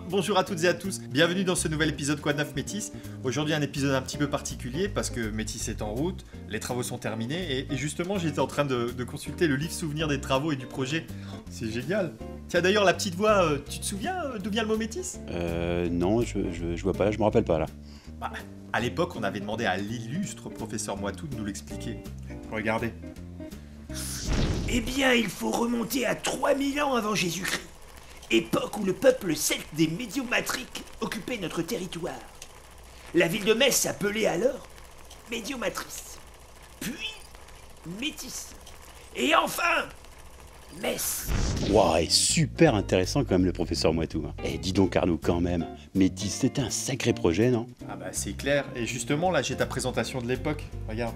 Bonjour à toutes et à tous, bienvenue dans ce nouvel épisode Quoi de neuf Métis. Aujourd'hui un épisode un petit peu particulier parce que Métis est en route, les travaux sont terminés et justement j'étais en train de consulter le livre souvenir des travaux et du projet. C'est génial. Tiens d'ailleurs la petite voix, tu te souviens d'où vient le mot Métis? Non, je vois pas, je me rappelle pas là. Bah, à l'époque on avait demandé à l'illustre professeur Moitou de nous l'expliquer. Regardez. Eh bien il faut remonter à 3000 ans avant Jésus-Christ. Époque où le peuple celte des Médiomatriques occupait notre territoire. La ville de Metz s'appelait alors Médiomatrice, puis Métis, et enfin Metz. Ouah, super intéressant quand même le professeur Moitou. Eh, dis donc Arnaud quand même, Métis c'était un sacré projet, non? Ah bah c'est clair, et justement là j'ai ta présentation de l'époque, regarde.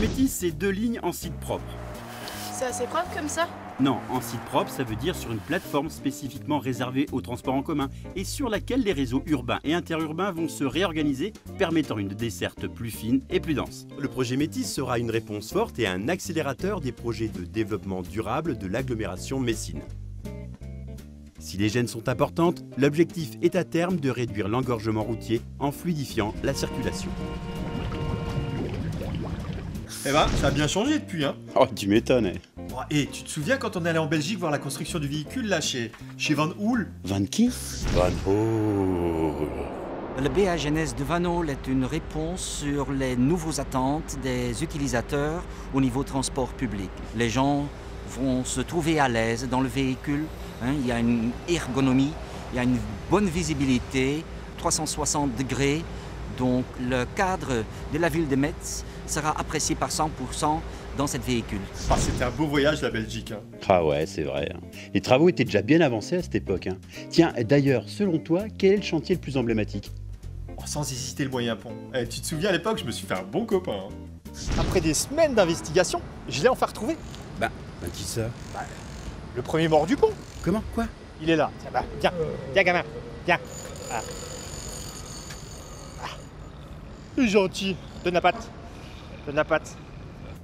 Métis c'est 2 lignes en site propre. C'est assez propre comme ça? Non, en site propre, ça veut dire sur une plateforme spécifiquement réservée au transport en commun et sur laquelle les réseaux urbains et interurbains vont se réorganiser, permettant une desserte plus fine et plus dense. Le projet Métis sera une réponse forte et un accélérateur des projets de développement durable de l'agglomération messine. Si les gènes sont importantes, l'objectif est à terme de réduire l'engorgement routier en fluidifiant la circulation. Eh ben, ça a bien changé depuis, hein. Oh, tu m'étonnes. Oh, et tu te souviens quand on est allé en Belgique voir la construction du véhicule, là, chez Van Hool? Van qui? Van Hool. Le BAGNS de Van Hool est une réponse sur les nouvelles attentes des utilisateurs au niveau transport public. Les gens vont se trouver à l'aise dans le véhicule, hein, il y a une ergonomie, il y a une bonne visibilité, 360 degrés, donc le cadre de la ville de Metz sera apprécié par 100% dans cette véhicule. Ah, c'était un beau voyage la Belgique. Hein. Ah ouais, c'est vrai. Les travaux étaient déjà bien avancés à cette époque. Tiens, d'ailleurs, selon toi, quel est le chantier le plus emblématique? Oh, sans hésiter le moyen pont. Eh, tu te souviens à l'époque, je me suis fait un bon copain. Hein. Après des semaines d'investigation, je l'ai enfin retrouvé. Bah qui ça? Le premier mort du pont. Comment? Quoi? Il est là. Tiens, bah, viens gamin, viens. Ah. Il est gentil. Donne la patte. Donne la patte.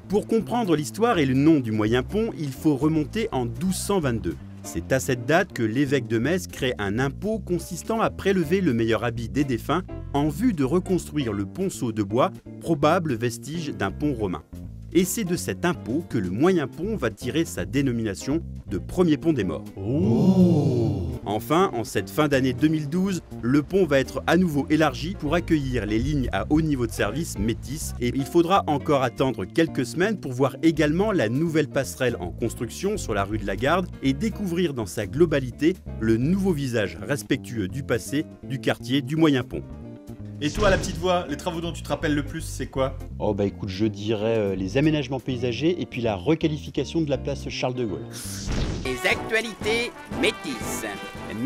Pour comprendre l'histoire et le nom du moyen pont, il faut remonter en 1222. C'est à cette date que l'évêque de Metz crée un impôt consistant à prélever le meilleur habit des défunts en vue de reconstruire le ponceau de bois, probable vestige d'un pont romain. Et c'est de cet impôt que le moyen pont va tirer sa dénomination de premier pont des morts. Oh. Enfin, en cette fin d'année 2012, le pont va être à nouveau élargi pour accueillir les lignes à haut niveau de service Métis et il faudra encore attendre quelques semaines pour voir également la nouvelle passerelle en construction sur la rue de la Garde et découvrir dans sa globalité le nouveau visage respectueux du passé du quartier du moyen pont. Et toi, la petite voix, les travaux dont tu te rappelles le plus, c'est quoi? Oh bah écoute, je dirais les aménagements paysagers et puis la requalification de la place Charles de Gaulle. Les actualités Métis.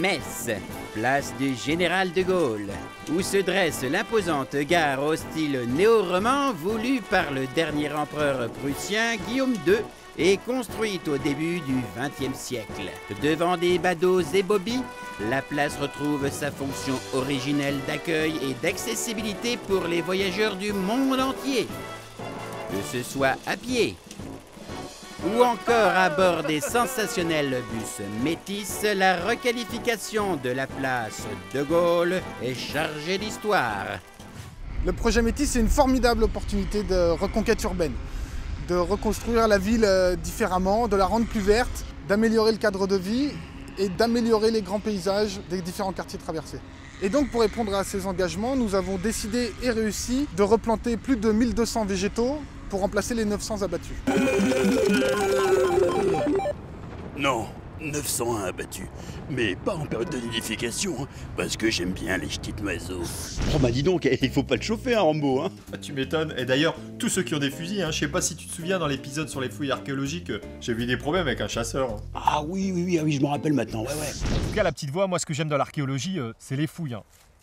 Metz, place du Général de Gaulle, où se dresse l'imposante gare au style néo-roman voulue par le dernier empereur prussien Guillaume II et construite au début du XXe siècle. Devant des badauds et bobbies, la place retrouve sa fonction originelle d'accueil et d'accessibilité pour les voyageurs du monde entier. Que ce soit à pied ou encore à bord des sensationnels bus Métis, la requalification de la place de Gaulle est chargée d'histoire. Le projet Métis, c'est une formidable opportunité de reconquête urbaine, de reconstruire la ville différemment, de la rendre plus verte, d'améliorer le cadre de vie et d'améliorer les grands paysages des différents quartiers traversés. Et donc pour répondre à ces engagements, nous avons décidé et réussi de replanter plus de 1200 végétaux pour remplacer les 900 abattus. Non, 901 abattus, mais pas en période de nidification, parce que j'aime bien les petits oiseaux. Oh bah dis donc, il faut pas le chauffer Rambo, hein. Ah, tu m'étonnes. Et d'ailleurs, tous ceux qui ont des fusils, je sais pas si tu te souviens dans l'épisode sur les fouilles archéologiques, j'ai vu des problèmes avec un chasseur. Ah oui, je me rappelle maintenant, ouais. En tout cas, la petite voix, moi ce que j'aime dans l'archéologie, c'est les fouilles.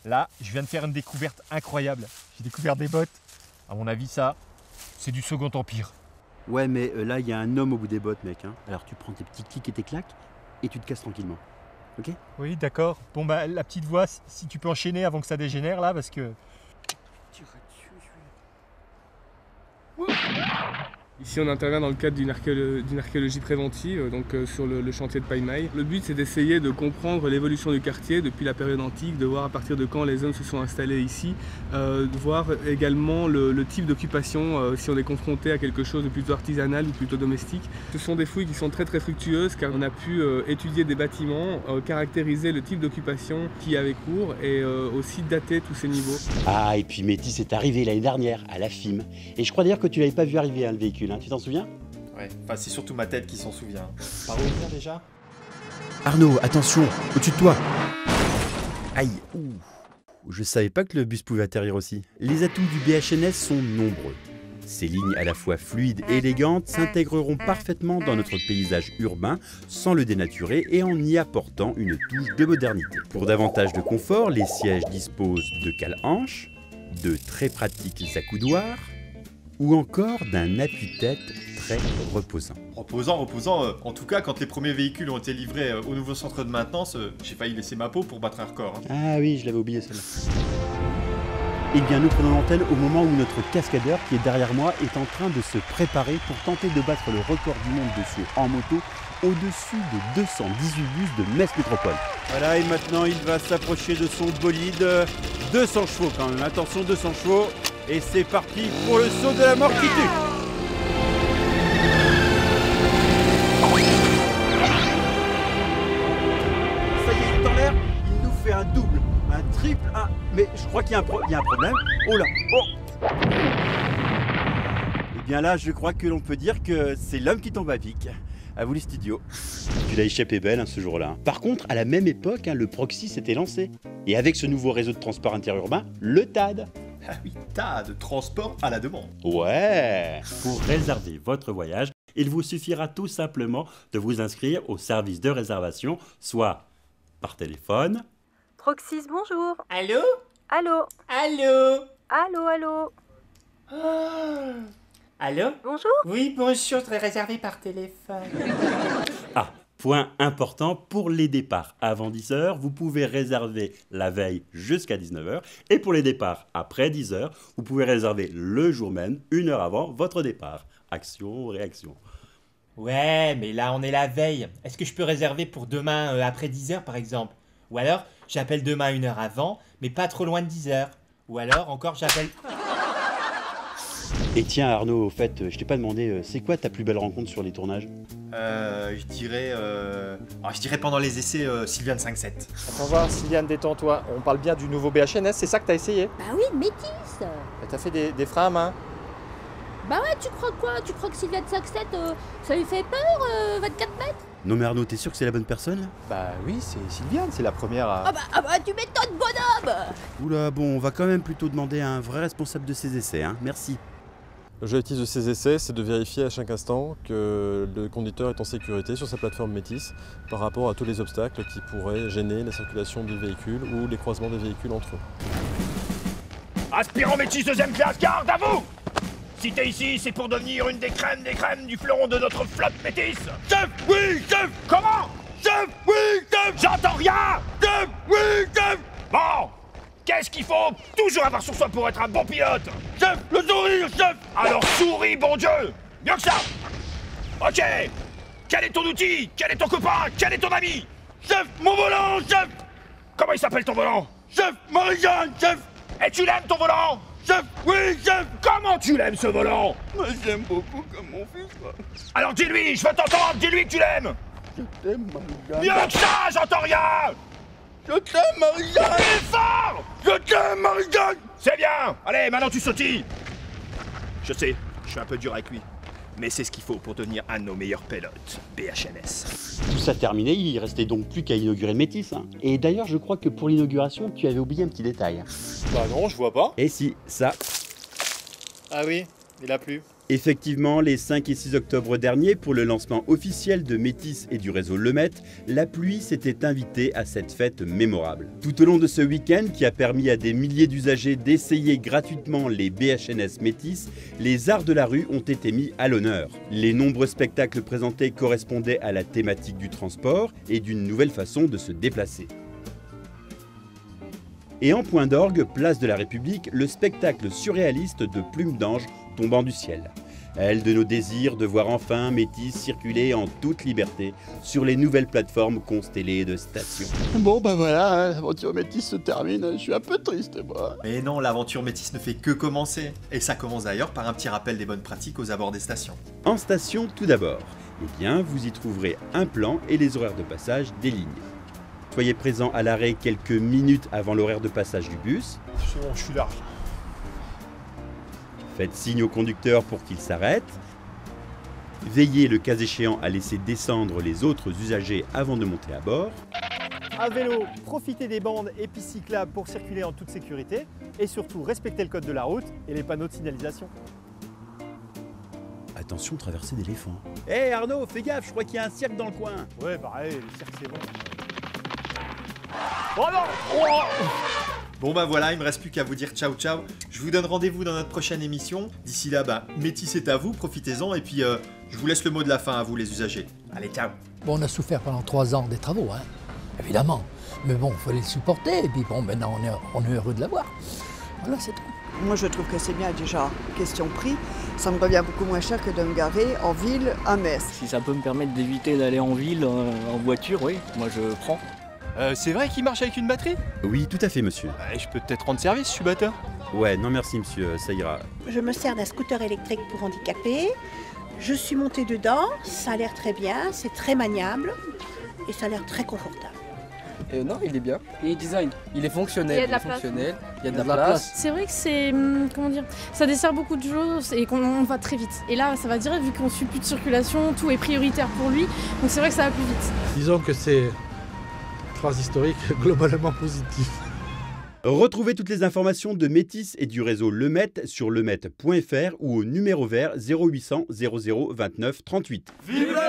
Là, je viens de faire une découverte incroyable. J'ai découvert des bottes. À mon avis, ça, c'est du Second Empire. Ouais, mais là, il y a un homme au bout des bottes, mec. Alors tu prends tes petits clics et tes claques et tu te casses tranquillement. ok? Oui, d'accord. Bon, bah, la petite voix, si tu peux enchaîner avant que ça dégénère, là, parce que... Ici, on intervient dans le cadre d'une archéologie préventive, donc sur le chantier de Paille-Maille. Le but, c'est d'essayer de comprendre l'évolution du quartier depuis la période antique, de voir à partir de quand les hommes se sont installés ici, de voir également le type d'occupation, si on est confronté à quelque chose de plutôt artisanal ou plutôt domestique. Ce sont des fouilles qui sont très fructueuses, car on a pu étudier des bâtiments, caractériser le type d'occupation qui avait cours et aussi dater tous ces niveaux. Ah, et puis Métis est arrivé l'année dernière, à la FIM. Et je crois d'ailleurs que tu l'avais pas vu arriver, hein, le véhicule. Tu t'en souviens? Ouais, enfin c'est surtout ma tête qui s'en souvient. Par où il vient déjà? Arnaud, attention, au-dessus de toi. Aïe, ouh. Je savais pas que le bus pouvait atterrir aussi. Les atouts du BHNS sont nombreux. Ces lignes à la fois fluides et élégantes s'intégreront parfaitement dans notre paysage urbain sans le dénaturer et en y apportant une touche de modernité. Pour davantage de confort, les sièges disposent de cale-hanches, de très pratiques accoudoirs, ou encore d'un appui-tête très reposant. Reposant. En tout cas, quand les premiers véhicules ont été livrés au nouveau centre de maintenance, j'ai failli laisser ma peau pour battre un record. Hein. Ah oui, je l'avais oublié celle-là. Eh bien, nous prenons l'antenne au moment où notre cascadeur, qui est derrière moi, est en train de se préparer pour tenter de battre le record du monde de saut en moto au-dessus de 218 bus de Metz Métropole. Voilà, et maintenant il va s'approcher de son bolide. 200 chevaux quand même, attention, 200 chevaux. Et c'est parti pour le saut de la mort qui tue. Ça y est, il est en l'air, il nous fait un double, un triple, un... Mais je crois qu'il y a un problème. Oh là, oh. Et bien là, je crois que l'on peut dire que c'est l'homme qui tombe à pic. À vous les studios. Tu l'as échappé belle, hein, ce jour-là. Par contre, à la même époque, hein, le Proxy s'était lancé. Et avec ce nouveau réseau de transport interurbain, le TAD. Ah oui, TAD, transport à la demande. Ouais. Pour réserver votre voyage, il vous suffira tout simplement de vous inscrire au service de réservation, soit par téléphone. Proxys, bonjour. Allô? Allô? Allô? Allô, allô? Oh. Allô? Bonjour? Oui, bonjour, je voudrais réserver par téléphone. Ah, point important, pour les départs avant 10h, vous pouvez réserver la veille jusqu'à 19h. Et pour les départs après 10h, vous pouvez réserver le jour même, 1 heure avant votre départ. Action, réaction. Ouais, mais là on est la veille. Est-ce que je peux réserver pour demain après 10h par exemple? Ou alors, j'appelle demain 1 heure avant, mais pas trop loin de 10h. Ou alors, encore, j'appelle... Et tiens Arnaud, au fait, je t'ai pas demandé, c'est quoi ta plus belle rencontre sur les tournages? Je dirais pendant les essais Sylviane 5-7. Attends voir, Sylviane, détends-toi. On parle bien du nouveau BHNS, c'est ça que t'as essayé? Bah oui, Métis. T'as fait des freins à main? Bah ouais, tu crois quoi? Tu crois que Sylviane 5-7, ça lui fait peur, 24 mètres? Non mais Arnaud, t'es sûr que c'est la bonne personne là? Bah oui, c'est Sylviane, c'est la première à... Ah bah tu m'étonnes, bonhomme! Oula, bon, on va quand même plutôt demander à un vrai responsable de ces essais, hein. Merci. L'objectif de ces essais, c'est de vérifier à chaque instant que le conducteur est en sécurité sur sa plateforme Métis par rapport à tous les obstacles qui pourraient gêner la circulation du véhicule ou les croisements des véhicules entre eux. Aspirant Métis 2e classe, garde à vous! Si t'es ici, c'est pour devenir une des crèmes du fleuron de notre flotte Métis. Chef, oui, chef! Comment? Chef, oui, chef! J'entends rien! Chef, oui, chef! Bon! Qu'est-ce qu'il faut toujours avoir sur soi pour être un bon pilote? Chef, le sourire, chef! Alors souris, bon Dieu! Mieux que ça! Ok! Quel est ton outil? Quel est ton copain? Quel est ton ami? Chef, mon volant, chef! Comment il s'appelle ton volant? Chef, Marie-Jeanne, chef! Et tu l'aimes ton volant? Chef, oui, chef! Comment tu l'aimes ce volant? Moi je l'aime beaucoup comme mon fils, quoi. Alors dis-lui, je veux t'entendre, dis-lui que tu l'aimes! Je t'aime, Marie-Jeanne. Mieux que ça, j'entends rien! Je t'aime, Marie-Jeanne! Plus fort! Je t'aime, Marie-Jeanne! C'est bien! Allez, maintenant tu sautilles! Je sais, je suis un peu dur avec lui. Mais c'est ce qu'il faut pour devenir un de nos meilleurs pilotes, BHNS. Tout ça terminé, il restait donc plus qu'à inaugurer le Métis. Hein. Et d'ailleurs, je crois que pour l'inauguration, tu avais oublié un petit détail. Bah non, je vois pas. Et si, ça. Ah oui, il a plu. Effectivement, les 5 et 6 octobre dernier, pour le lancement officiel de Métis et du réseau Lemet, la pluie s'était invitée à cette fête mémorable. Tout au long de ce week-end, qui a permis à des milliers d'usagers d'essayer gratuitement les BHNS Métis, les arts de la rue ont été mis à l'honneur. Les nombreux spectacles présentés correspondaient à la thématique du transport et d'une nouvelle façon de se déplacer. Et en point d'orgue, place de la République, le spectacle surréaliste de Plume d'Ange tombant du ciel. Elle de nos désirs de voir enfin Métis circuler en toute liberté sur les nouvelles plateformes constellées de stations. Bon bah voilà, l'aventure Métis se termine, je suis un peu triste moi. Mais non, l'aventure Métis ne fait que commencer. Et ça commence d'ailleurs par un petit rappel des bonnes pratiques aux abords des stations. En station tout d'abord, eh bien vous y trouverez un plan et les horaires de passage des lignes. Soyez présent à l'arrêt quelques minutes avant l'horaire de passage du bus. C'est bon, je suis large. Faites signe au conducteur pour qu'il s'arrête. Veillez le cas échéant à laisser descendre les autres usagers avant de monter à bord. À vélo, profitez des bandes et pistes cyclables pour circuler en toute sécurité. Et surtout, respectez le code de la route et les panneaux de signalisation. Attention, traversée d'éléphants. Hé Arnaud, fais gaffe, je crois qu'il y a un cirque dans le coin. Ouais, bah allez, le cirque c'est bon. Oh non, oh. Bon bah voilà, il me reste plus qu'à vous dire ciao ciao. Je vous donne rendez-vous dans notre prochaine émission. D'ici là, bah, Métis est à vous, profitez-en. Et puis, je vous laisse le mot de la fin à vous les usagers. Allez, ciao. Bon, on a souffert pendant 3 ans des travaux, hein, évidemment. Mais bon, il fallait le supporter. Et puis bon, maintenant, on est heureux de l'avoir. Voilà, c'est tout. Moi, je trouve que c'est bien déjà. Question prix, ça me revient beaucoup moins cher que de me garer en ville à Metz. Si ça peut me permettre d'éviter d'aller en ville en voiture, oui, moi je prends. C'est vrai qu'il marche avec une batterie? Oui, tout à fait, monsieur. Je peux peut-être rendre service, je suis batteur. Ouais, non merci, monsieur, ça ira. Je me sers d'un scooter électrique pour handicapés. Je suis montée dedans, ça a l'air très bien, c'est très maniable et ça a l'air très confortable. Non, il est bien. Il est design. Il est fonctionnel. Il y a de la fonctionnel. Il y a de la place. C'est vrai que c'est, comment dire, ça dessert beaucoup de choses et qu'on va très vite. Et là, ça va direct, vu qu'on suit plus de circulation, tout est prioritaire pour lui, donc c'est vrai que ça va plus vite. Disons que c'est phrase historique globalement positif. Retrouvez toutes les informations de Métis et du réseau Lemet sur lemet.fr ou au numéro vert 0800 00 29 38. Vive la